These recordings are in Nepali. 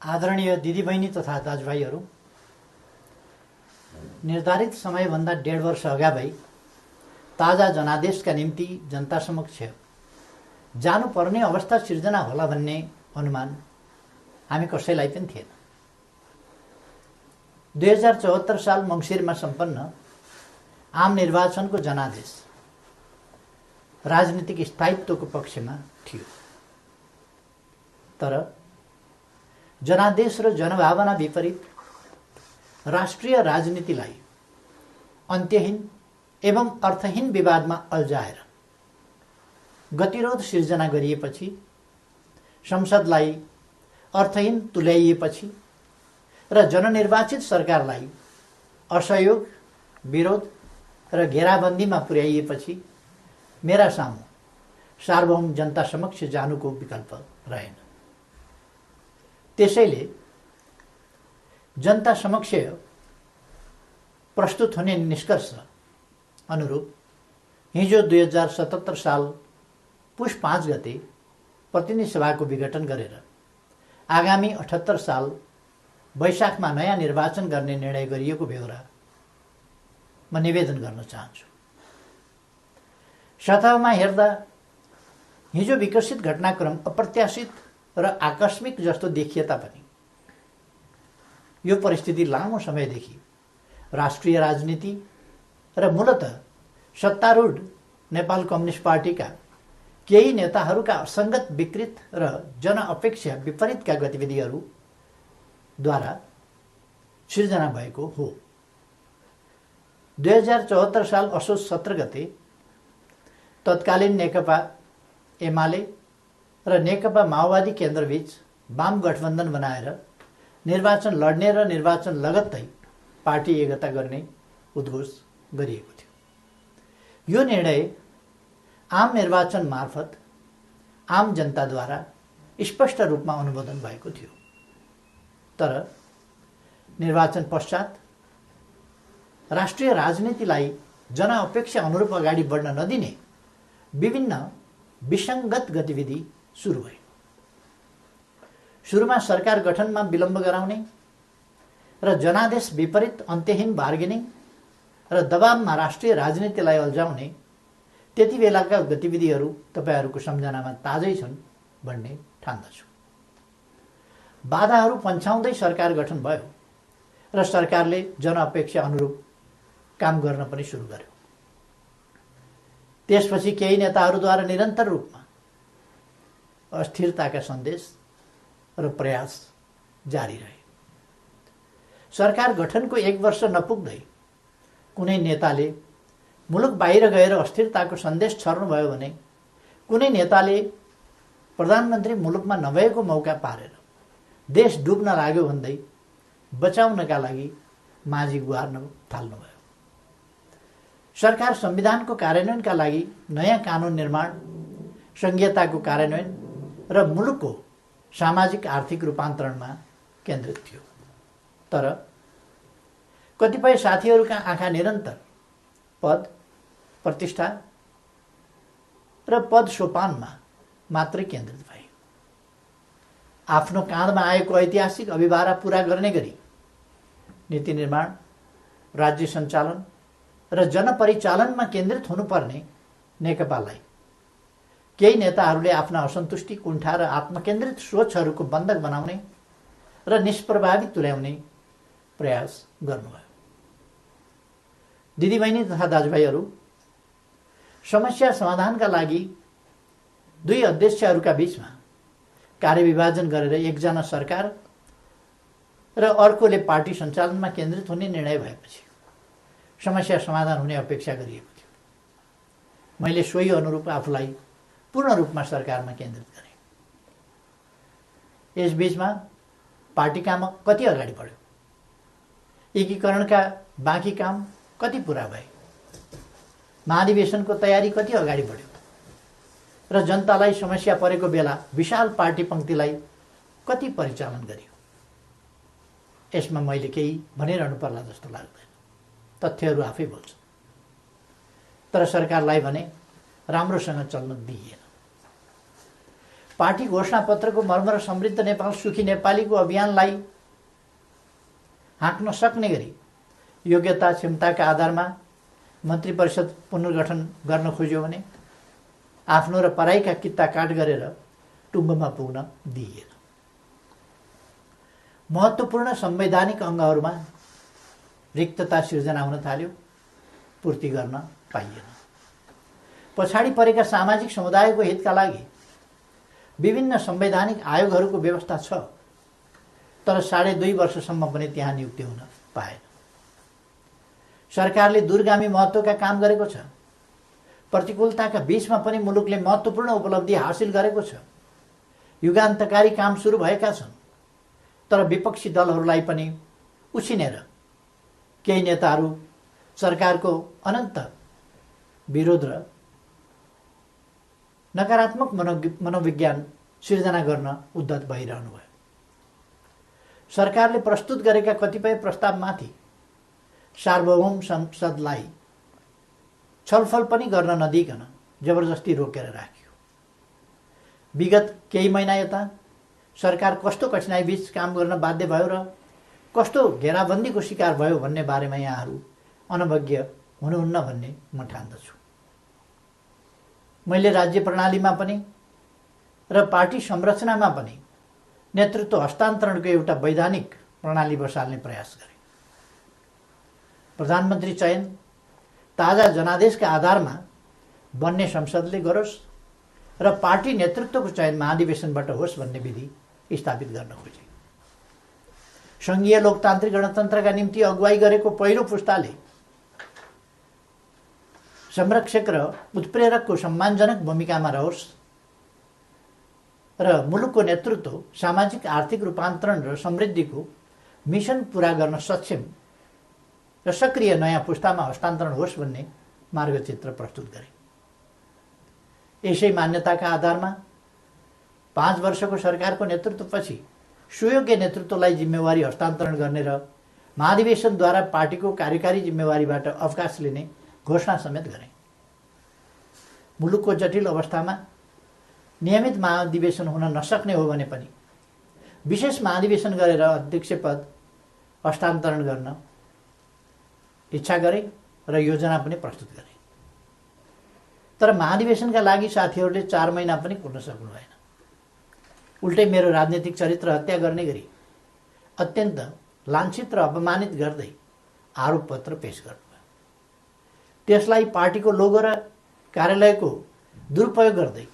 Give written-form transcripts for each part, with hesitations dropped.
आदरणीय दिदीबहिनी तथा दाजुभाइहरू, निर्धारित समयभन्दा 1.5 वर्ष अगावै ताजा जनादेशका निम्ति जनता समक्ष जानुपर्ने अवस्था सिर्जना होला भन्ने अनुमान हामी कसैलाई पनि थिएन। 2074 साल मङ्सिरमा सम्पन्न आम निर्वाचनको जनादेश राजनीतिक स्थायित्वको पक्षमा थियो, तर जनादेश र जनभावना विपरीत राष्ट्रिय राजनीतिलाई अन्त्यहीन एवं अर्थहीन विवादमा अल्झाएर गतिरोध सिर्जना गरिएपछि, संसदलाई अर्थहीन तुल्याइएपछि र जननिर्वाचित सरकारलाई असहयोग, विरोध र घेराबन्दीमा पुर्याइएपछि मेरा सामु सार्वभौम जनता समक्ष जानुको विकल्प रहेन। त्यसैले जनता समक्ष प्रस्तुत हुने निष्कर्ष अनुरूप हिजो 2077 साल पुष 5 गते प्रतिनिधि सभाको विघटन गरेर आगामी 78 साल वैशाखमा नयाँ निर्वाचन गर्ने निर्णय गरिएको बेहोरा म निवेदन गर्न चाहन्छु। सतहमा हेर्दा हिजो विकसित घटनाक्रम अप्रत्याशित र आकस्मिक जस्तो देखिए तापनि यो परिस्थिति लामो समयदेखि राष्ट्रिय राजनीति र मूलतः सत्तारूढ नेपाल कम्युनिस्ट पार्टीका केही नेताहरूका असङ्गत, विकृत र जनअपेक्षा विपरीतका गतिविधिहरूद्वारा सिर्जना भएको हो। 2074 साल असोज 17 गते तत्कालीन नेकपा एमाले र नेकपा माओवादी केन्द्रबीच वाम गठबन्धन बनाएर निर्वाचन लड्ने र निर्वाचन लगत्तै पार्टी एकता गर्ने उद्घोष गरिएको थियो। यो निर्णय आम निर्वाचन मार्फत आम जनताद्वारा स्पष्ट रूपमा अनुमोदन भएको थियो, तर निर्वाचन पश्चात राष्ट्रिय राजनीतिलाई जनअपेक्षा अनुरूप अगाडि बढ्न नदिने विभिन्न विसङ्गत गतिविधि सुरु भए। सुरुमा सरकार गठनमा विलम्ब गराउने र जनादेश विपरीत अन्त्यहीन बार्गेनिङ र दबावमा राष्ट्रिय राजनीतिलाई अल्झाउने त्यति बेलाका गतिविधिहरू तपाईहरूको सम्झनामा ताजै छन् भन्ने ठान्दछु। बाधाहरू पन्छाउँदै सरकार गठन भयो र सरकारले जनअपेक्षा अनुरूप काम गर्न पनि सुरु गर्यो। त्यसपछि केही नेताहरूद्वारा निरन्तर रूपमा अस्थिरताका सन्देश र प्रयास जारी रहे। सरकार गठनको 1 वर्ष नपुग्दै कुनै नेताले मुलुक बाहिर गएर अस्थिरताको सन्देश छर्नुभयो भने कुनै नेताले प्रधानमन्त्री मुलुकमा नभएको मौका पारेर देश डुब्न लाग्यो भन्दै बचाउनका लागि माझी गुहार्न थाल्नुभयो। सरकार संविधानको कार्यान्वयनका लागि नयाँ कानुन निर्माण, संघीयताको कार्यान्वयन र मुलुकको सामाजिक आर्थिक रूपान्तरणमा केन्द्रित थियो, तर कतिपय साथीहरूका आँखा निरन्तर पद, प्रतिष्ठा र पद सोपानमा मात्रै केन्द्रित भए। आफ्नो काँधमा आएको ऐतिहासिक अभिभारा पूरा गर्ने गरी नीति निर्माण, राज्य सञ्चालन र जनपरिचालनमा केन्द्रित हुनुपर्ने नेकपालाई केही नेताहरूले आफ्ना असन्तुष्टि, कुण्ठा र आत्मकेन्द्रित सोचहरूको बन्धक बनाउने र निष्प्रभावी तुल्याउने प्रयास गर्नुभयो। दिदीबहिनी तथा दाजुभाइहरू, समस्या समाधानका लागि दुई अध्यक्षहरूका बीचमा कार्यविभाजन गरेर एकजना सरकार र अर्कोले पार्टी सञ्चालनमा केन्द्रित हुने निर्णय भएपछि समस्या समाधान हुने अपेक्षा गरिएको थियो। मैले सोही अनुरूप आफूलाई पूर्ण रूपमा सरकारमा केन्द्रित गरेँ। यसबीचमा पार्टी काम कति अगाडि बढ्यो, एकीकरणका बाँकी काम कति पुरा भए, महाधिवेशनको तयारी कति अगाडि बढ्यो र जनतालाई समस्या परेको बेला विशाल पार्टी पङ्क्तिलाई कति परिचालन गरियो। यसमा मैले केही भनिरहनु पर्ला जस्तो लाग्दैन, तथ्यहरू आफै बोल्छन्। तर सरकारलाई भने राम्रोसँग चल्न दिइएन। पार्टी घोषणापत्रको मर्म र समृद्ध नेपाल सुखी नेपालीको अभियानलाई हाँक्न सक्ने गरी योग्यता क्षमताका आधारमा मन्त्री परिषद पुनर्गठन गर्न खोज्यो भने आफ्नो र पराईका कित्ता काट गरेर टुङ्गोमा पुग्न दिइएन। महत्त्वपूर्ण संवैधानिक अङ्गहरूमा रिक्तता सिर्जना हुन थाल्यो, पूर्ति गर्न पाइएन। पछाडि परेका सामाजिक समुदायको हितका लागि विभिन्न संवैधानिक आयोगहरूको व्यवस्था छ, तर 2.5 वर्षसम्म पनि त्यहाँ नियुक्ति हुन पाएन। सरकारले दूरगामी महत्त्वका काम गरेको छ, प्रतिकूलताका बीचमा पनि मुलुकले महत्त्वपूर्ण उपलब्धि हासिल गरेको छ, युगान्तकारी काम सुरु भएका छन्, तर विपक्षी दलहरूलाई पनि उछिनेर केही नेताहरू सरकारको अनन्त विरोध र नकारात्मक मनोविज्ञान सिर्जना गर्न उद्धत भइरहनु भयो। सरकारले प्रस्तुत गरेका कतिपय प्रस्तावमाथि सार्वभौम संसदलाई छलफल पनि गर्न नदिइकन जबरजस्ती रोकेर राखियो। विगत केही महिना यता सरकार कस्तो कठिनाइ बीच काम गर्न बाध्य भयो र कस्तो घेराबन्दीको शिकार भयो भन्ने बारेमा यहाँहरू अनभिज्ञ हुनुहुन्न भन्ने म ठान्दछु। मैले राज्य प्रणालीमा पनि र पार्टी संरचनामा पनि नेतृत्व हस्तान्तरणको एउटा वैधानिक प्रणाली बसाल्ने प्रयास गरेँ। प्रधानमन्त्री चयन ताजा जनादेशका आधारमा बन्ने संसदले गरोस् र पार्टी नेतृत्वको चयन महाधिवेशनबाट होस् भन्ने विधि स्थापित गर्न खोजे। सङ्घीय लोकतान्त्रिक गणतन्त्रका निम्ति अगुवाई गरेको पहिलो पुस्ताले संरक्षक र उत्प्रेरकको सम्मानजनक भूमिकामा रहोस् र मुलुकको नेतृत्व सामाजिक आर्थिक रूपान्तरण र समृद्धिको मिसन पूरा गर्न सक्षम र सक्रिय नयाँ पुस्तामा हस्तान्तरण होस् भन्ने मार्गचित्र प्रस्तुत गरे। यसै मान्यताका आधारमा 5 वर्षको सरकारको नेतृत्वपछि सुयोग्य नेतृत्वलाई जिम्मेवारी हस्तान्तरण गर्ने र महाधिवेशनद्वारा पार्टीको कार्यकारी जिम्मेवारीबाट अवकाश लिने घोषणा समेत गरे। मुलुकको जटिल अवस्थामा नियमित महाधिवेशन हुन नसक्ने हो भने पनि विशेष महाधिवेशन गरेर अध्यक्ष पद हस्तान्तरण गर्न इच्छा गरे र योजना पनि प्रस्तुत गरे। तर महाधिवेशनका लागि साथीहरूले 4 महिना पनि कुर्न सक्नु भएन। उल्टै मेरो राजनीतिक चरित्र हत्या गर्ने गरी अत्यन्त लाञ्छित र अपमानित गर्दै आरोप पत्र पेश गर्नुभयो। त्यसलाई पार्टीको लोगो र कार्यालयको दुरुपयोग गर्दै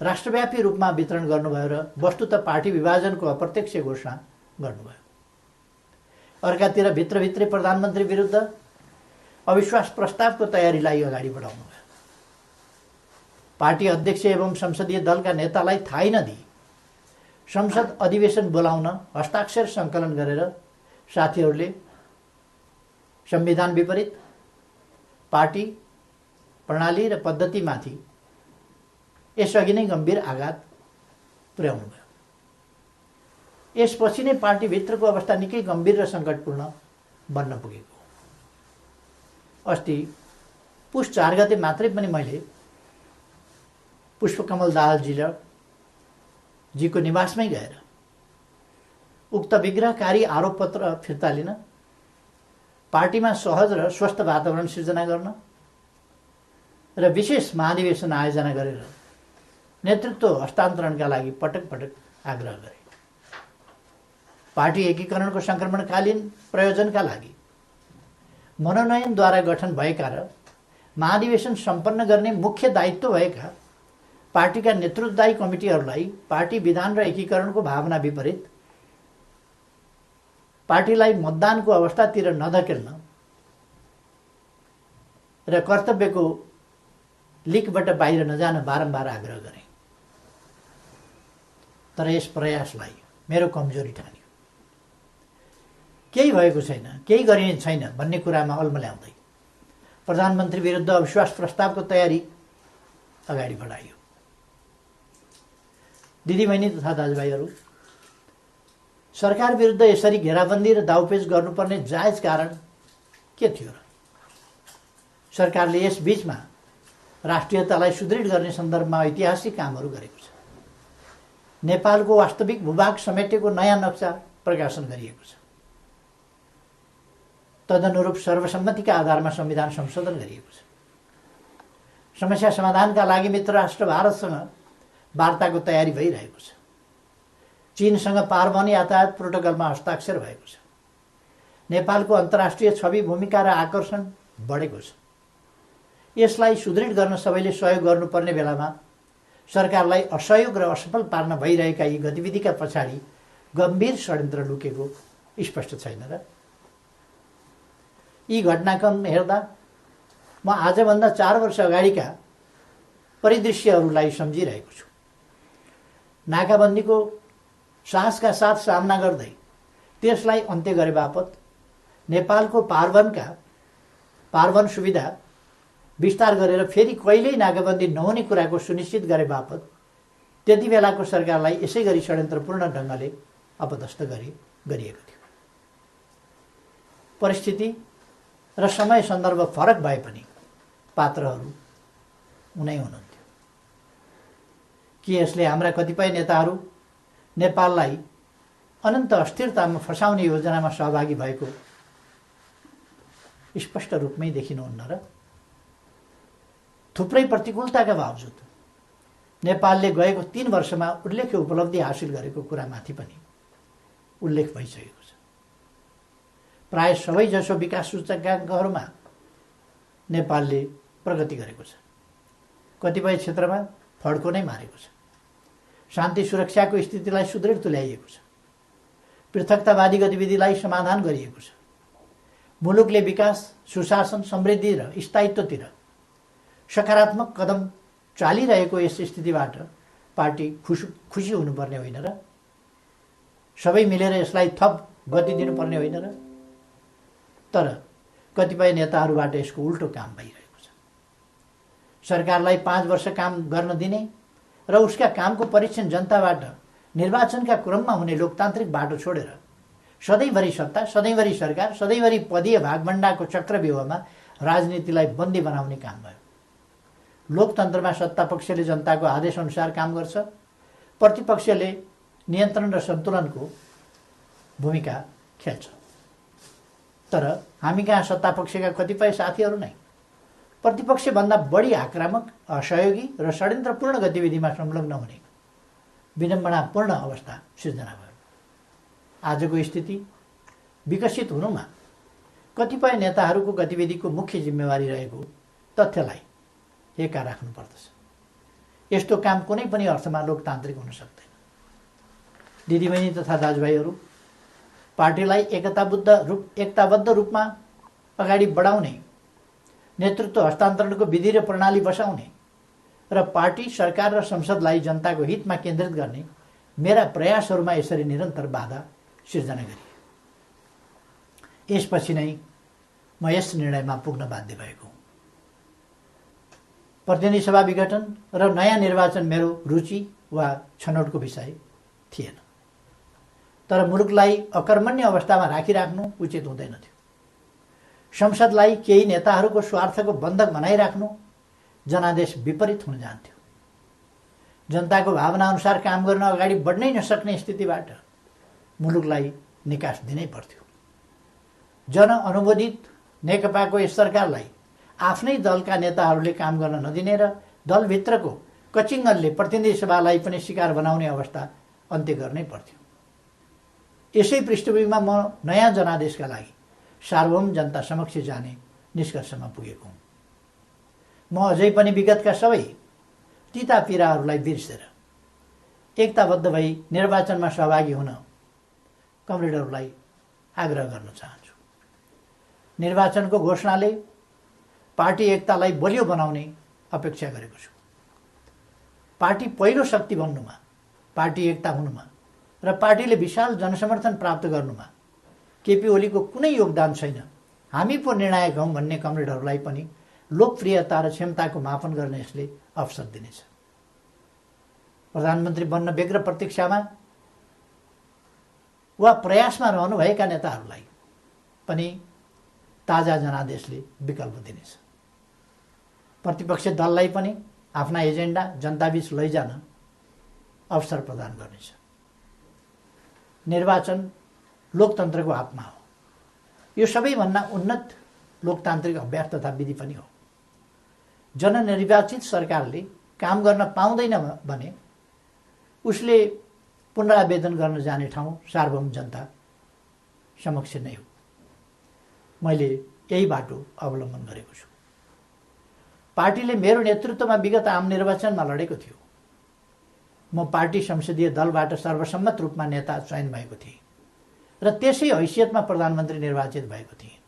राष्ट्रव्यापी रूपमा वितरण गर्नुभयो र वस्तुतः पार्टी विभाजनको अप्रत्यक्ष घोषणा गर्नुभयो। अर्कातिर भित्रभित्रै प्रधानमन्त्री विरुद्ध अविश्वास प्रस्तावको तयारीलाई अगाडि बढाउनुभयो। पार्टी अध्यक्ष एवं संसदीय दलका नेतालाई थाहै नदिई संसद अधिवेशन बोलाउन हस्ताक्षर सङ्कलन गरेर साथीहरूले संविधान विपरीत पार्टी प्रणाली र पद्धतिमाथि यसअघि नै गम्भीर आघात पुर्याउनु भयो। यसपछि नै पार्टीभित्रको अवस्था निकै गम्भीर र सङ्कटपूर्ण बन्न पुगेको। अस्ति पुस 4 गते मात्रै पनि मैले पुष्पकमल दाहालजीको निवासमै गएर उक्त विग्रहकारी आरोप पत्र फिर्ता लिन, पार्टीमा सहज र स्वस्थ वातावरण सिर्जना गर्न र विशेष महाधिवेशन आयोजना गरेर नेतृत्व हस्तान्तरणका लागि पटक पटक आग्रह गरे। पार्टी एकीकरणको सङ्क्रमणकालीन प्रयोजनका लागि मनोनयनद्वारा गठन भएका र महाधिवेशन सम्पन्न गर्ने मुख्य दायित्व भएका पार्टीका नेतृत्वदायी कमिटीहरूलाई पार्टी विधान र एकीकरणको भावना विपरीत पार्टीलाई मतदानको अवस्थातिर नधकेल्न र कर्तव्यको लिकबाट बाहिर नजान बारम्बार आग्रह गरे। तर यस प्रयासलाई मेरो कमजोरी ठान्यो। केही भएको छैन, केही गरिने छैन भन्ने कुरामा अल्मल्याउँदै प्रधानमन्त्री विरुद्ध अविश्वास प्रस्तावको तयारी अगाडि बढाइयो। दिदीबहिनी तथा दाजुभाइहरू, सरकार विरुद्ध यसरी घेराबन्दी र दाउपेच गर्नुपर्ने जायज कारण के थियो र? सरकारले यस बीचमा राष्ट्रियतालाई सुदृढ गर्ने सन्दर्भमा ऐतिहासिक कामहरू गरेको छ। नेपालको वास्तविक भूभाग समेटेको नयाँ नक्सा प्रकाशन गरिएको छ। तदनुरूप सर्वसम्मतिका आधारमा संविधान संशोधन गरिएको छ। समस्या समाधानका लागि मित्र राष्ट्र भारतसँग वार्ताको तयारी भइरहेको छ। चीनसँग पारवन यातायात प्रोटोकलमा हस्ताक्षर भएको छ। नेपालको अन्तर्राष्ट्रिय छवि भूमिका र आकर्षण बढेको छ। यसलाई सुदृढ गर्न सबैले सहयोग गर्नुपर्ने बेलामा सरकारलाई असहयोग र असफल पार्न भइरहेका यी गतिविधिका पछाडि गम्भीर षड्यन्त्र लुकेको स्पष्ट छैन र? यी घटनाक्रम हेर्दा म आजभन्दा 4 वर्ष अगाडिका परिदृश्यहरूलाई सम्झिरहेको छु। नाकाबन्दीको साहसका साथ सामना गर्दै त्यसलाई अन्त्य गरे बापत नेपालको पारवन सुविधा विस्तार गरेर फेरि कहिल्यै नाकाबन्दी नहुने कुराको सुनिश्चित गरे बापत त्यति बेलाको सरकारलाई यसै गरी षड्यन्त्रपूर्ण ढङ्गले अपदस्थ गरिएको थियो। परिस्थिति र समय सन्दर्भ फरक भए पनि पात्रहरू उनै हुनुहुन्थ्यो। के यसले हाम्रा कतिपय नेताहरू नेपाललाई अनन्त अस्थिरतामा फसाउने योजनामा सहभागी भएको स्पष्ट रूपमै देखिनुहुन्न र? थुप्रै प्रतिकूलताका बावजुद नेपालले गएको 3 वर्षमा उल्लेख्य उपलब्धि हासिल गरेको कुरामाथि पनि उल्लेख भइसकेको छ। प्राय सबैजसो विकास सूचकाङ्कहरूमा नेपालले प्रगति गरेको छ। कतिपय क्षेत्रमा फड्को नै मारेको छ। शान्ति सुरक्षाको स्थितिलाई सुदृढ तुल्याइएको छ। पृथकतावादी गतिविधिलाई समाधान गरिएको छ। मुलुकले विकास, सुशासन, समृद्धि र स्थायित्वतिर सकारात्मक कदम चालिरहेको यस स्थितिबाट पार्टी खुसी हुनुपर्ने होइन र? सबै मिलेर यसलाई थप गति दिनुपर्ने होइन र? तर कतिपय नेताहरूबाट यसको उल्टो काम भइरहेको छ। सरकारलाई 5 वर्ष काम गर्न दिने र उसका कामको परीक्षण जनताबाट निर्वाचनका क्रममा हुने लोकतान्त्रिक बाटो छोडेर सधैँभरि सत्ता, सधैँभरि सरकार, सधैँभरि पदीय भागभण्डाको चक्रव्यूहमा राजनीतिलाई बन्दी बनाउने काम भयो। लोकतन्त्रमा सत्तापक्षले जनताको आदेशअनुसार काम गर्छ, प्रतिपक्षले नियन्त्रण र सन्तुलनको भूमिका खेल्छ। तर हामी कहाँ सत्तापक्षका कतिपय साथीहरू नै प्रतिपक्षभन्दा बढी आक्रामक, असहयोगी र षड्यन्त्रपूर्ण गतिविधिमा संलग्न हुने विडम्बनापूर्ण अवस्था सिर्जना भयो। आजको स्थिति विकसित हुनुमा कतिपय नेताहरूको गतिविधिको मुख्य जिम्मेवारी रहेको तथ्यलाई एका राख्नुपर्दछ। यस्तो काम कुनै पनि अर्थमा लोकतान्त्रिक हुन सक्दैन। दिदीबहिनी तथा दाजुभाइहरू, पार्टीलाई एकताबद्ध रूपमा अगाडि बढाउने, नेतृत्व हस्तान्तरणको विधि र प्रणाली बसाउने र पार्टी, सरकार र संसदलाई जनताको हितमा केन्द्रित गर्ने मेरा प्रयासहरूमा यसरी निरन्तर बाधा सिर्जना गरिए। यसपछि नै म यस निर्णयमा पुग्न बाध्य भएको हुँ। प्रतिनिधि सभा विघटन र नयाँ निर्वाचन मेरो रुचि वा छनौटको विषय थिएन। तर मुलुकलाई अकर्मण्य अवस्थामा राखिराख्नु उचित हुँदैन थियो। संसदलाई केही नेताहरूको स्वार्थको बन्धक बनाइराख्नु जनादेश विपरीत हुन जान्थ्यो। जनताको भावनाअनुसार काम गर्न अगाडि बढ्नै नसक्ने स्थितिबाट मुलुकलाई निकास दिनै पर्थ्यो। जनअनुमोदित नेकपाको यस सरकारलाई आफ्नै दलका नेताहरूले काम गर्न नदिने र दलभित्रको कचिङ्गलले प्रतिनिधि सभालाई पनि शिकार बनाउने अवस्था अन्त्य गर्नै पर्थ्यो। यसै पृष्ठभूमिमा म नयाँ जनादेशका लागि सार्वभौम जनता समक्ष जाने निष्कर्षमा पुगेको हुँ। म अझै पनि विगतका सबै तिता पीडाहरूलाई बिर्सेर एकताबद्ध भई निर्वाचनमा सहभागी हुन कमरेडहरूलाई आग्रह गर्न चाहन्छु। निर्वाचनको घोषणाले पार्टी एकतालाई बलियो बनाउने अपेक्षा गरेको छु। पार्टी पहिलो शक्ति बन्नुमा, पार्टी एकता हुनुमा र पार्टीले विशाल जनसमर्थन प्राप्त गर्नुमा केपी ओलीको कुनै योगदान छैन। हामी पो निर्णायक हौँ भन्ने कमरेडहरूलाई पनि लोकप्रियता र क्षमताको मापन गर्न यसले अवसर दिनेछ। प्रधानमन्त्री बन्न व्यग्र प्रतीक्षामा वा प्रयासमा रहनुभएका नेताहरूलाई पनि ताजा जनादेशले विकल्प दिनेछ। प्रतिपक्ष दललाई पनि आफ्ना एजेन्डा जनताबीच लैजान अवसर प्रदान गर्नेछ। निर्वाचन लोकतन्त्रको आत्मा हो। यो सबैभन्दा उन्नत लोकतान्त्रिक अभ्यास तथा विधि पनि हो। जननिर्वाचित सरकारले काम गर्न पाउँदैन भने उसले पुनरावेदन गर्न जाने ठाउँ सार्वभौम जनता समक्ष नै हो। मैले यही बाटो अवलम्बन गरेको छु। पार्टीले मेरो नेतृत्वमा विगत आम निर्वाचनमा लडेको थियो। म पार्टी संसदीय दलबाट सर्वसम्मत रूपमा नेता चयन भएको थिएँ र त्यसै हैसियतमा प्रधानमन्त्री निर्वाचित भएको थिएँ।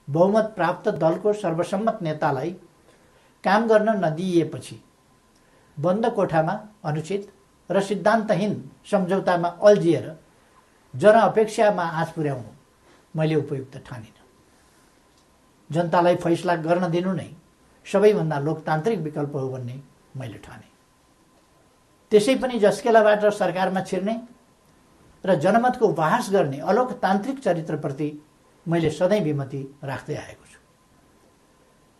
बहुमत प्राप्त दलको सर्वसम्मत नेतालाई काम गर्न नदिइएपछि बन्द कोठामा अनुचित र सिद्धान्तहीन सम्झौतामा अल्झिएर जनअपेक्षामा आँच पुर्याउनु मैले उपयुक्त ठानिनँ। जनतालाई फैसला गर्न दिनु नै सबैभन्दा लोकतान्त्रिक विकल्प हो भन्ने मैले ठाने। त्यसै पनि जस्केलाबाट सरकारमा छिर्ने र जनमतको उपहास गर्ने अलोकतान्त्रिक चरित्रप्रति मैले सधैँ विमति राख्दै आएको छु।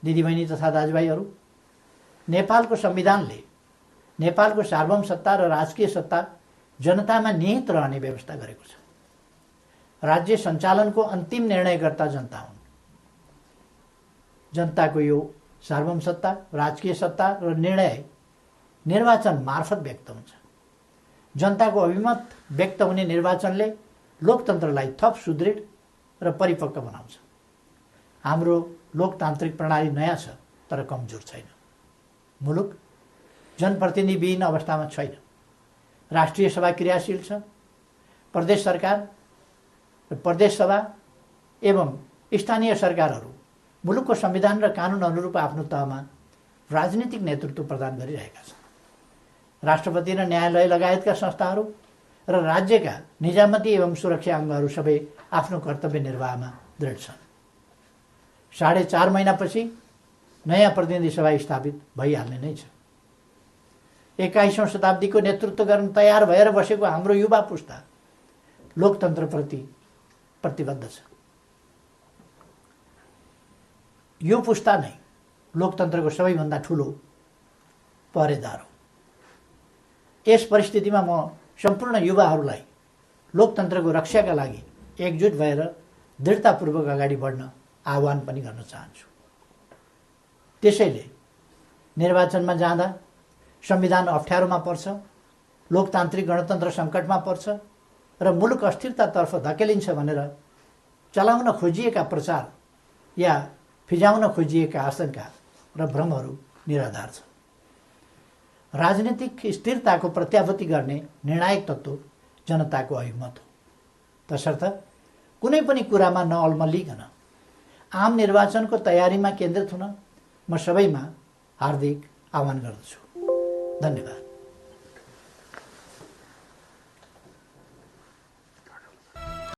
दिदीबहिनी तथा दाजुभाइहरू, नेपालको संविधानले नेपालको सार्वभौम सत्ता र राजकीय सत्ता जनतामा निहित रहने व्यवस्था गरेको छ। राज्य सञ्चालनको अन्तिम निर्णयकर्ता जनता हुन्। जनताको यो सार्वभौम सत्ता, राजकीय सत्ता र निर्णय निर्वाचन मार्फत व्यक्त हुन्छ। जनताको अभिमत व्यक्त हुने निर्वाचनले लोकतन्त्रलाई थप सुदृढ र परिपक्व बनाउँछ। हाम्रो लोकतान्त्रिक प्रणाली नयाँ छ तर कमजोर छैन। मुलुक जनप्रतिनिधिविहीन अवस्थामा छैन। राष्ट्रिय सभा क्रियाशील छ। प्रदेश सरकार र प्रदेश सभा एवं स्थानीय सरकारहरू मुलुकको संविधान र कानुन अनुरूप आफ्नो तहमा राजनीतिक नेतृत्व प्रदान गरिरहेका छन्। राष्ट्रपति र न्यायालय लगायतका संस्थाहरू र राज्यका निजामती एवं सुरक्षा अङ्गहरू सबै आफ्नो कर्तव्य निर्वाहमा दृढ छन्। 4.5 महिनापछि नयाँ प्रतिनिधि सभा स्थापित भइहाल्ने नै छ। 21औं शताब्दीको नेतृत्व गर्न तयार भएर बसेको हाम्रो युवा पुस्ता लोकतन्त्रप्रति प्रतिबद्ध छ। यो पुस्ता नै लोकतन्त्रको सबैभन्दा ठुलो पहरेदार हो। यस परिस्थितिमा म सम्पूर्ण युवाहरूलाई लोकतन्त्रको रक्षाका लागि एकजुट भएर दृढतापूर्वक अगाडि बढ्न आह्वान पनि गर्न चाहन्छु। त्यसैले निर्वाचनमा जाँदा संविधान अप्ठ्यारोमा पर्छ, लोकतान्त्रिक गणतन्त्र सङ्कटमा पर्छ र मुलुक अस्थिरतातर्फ धकेलिन्छ भनेर चलाउन खोजिएका प्रचार या फिजाउन खोजिएका आशंका र भ्रमहरू निराधार छन्। राजनीतिक स्थिरताको प्रत्याभूति गर्ने निर्णायक तत्त्व जनताको अभिमत हो। तसर्थ कुनै पनि कुरामा नअल्मलिकन आम निर्वाचनको तयारीमा केन्द्रित हुन म सबैमा हार्दिक आह्वान गर्दछु। धन्यवाद।